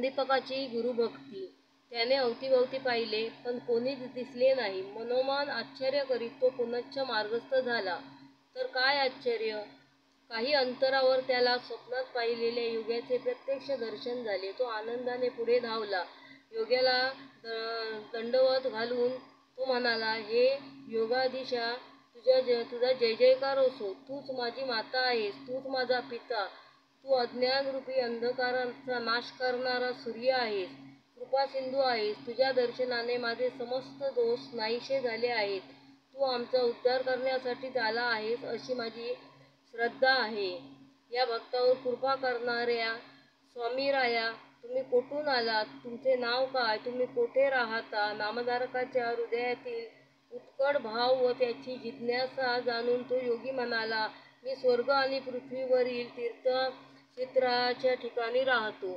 संदीपकाची गुरुभक्ती. त्याने अवतीभवती पाहिले, पण कोणीच दिसले नाही. मनोमन आश्चर्य करीत तो पुनश्च मार्गस्थ झाला. तर काय आश्चर्य! काही अंतरावर त्याला स्वप्नात पाहिलेल्या योग्याचे प्रत्यक्ष दर्शन झाले. तो आनंदाने पुढे धावला. योग्याला दंडवत घालून तो म्हणाला, हे योगाधीशा, तुझा जय जयकार असो. तूच माझी माता आहेस, तूच माझा पिता, तू अज्ञानरूपी अंधकाराचा नाश करणारा सूर्य आहेस, कृपासिंधू आहेस. तुझ्या दर्शनाने माझे समस्त दोष नाहीसे झाले आहेत. तू आमचा उद्धार करण्यासाठीच आला आहेस अशी माझी श्रद्धा आहे. या भक्तावर कृपा करणाऱ्या स्वामीराया, तुम्ही कोठून आलात? तुमचे नाव काय? तुम्ही कोठे राहता? नामधारकाच्या हृदयातील उत्कट भाव व त्याची जिज्ञासा जाणून तो योगी म्हणाला, मी स्वर्ग आणि पृथ्वीवरील तीर्थक्षेत्राच्या ठिकाणी राहतो.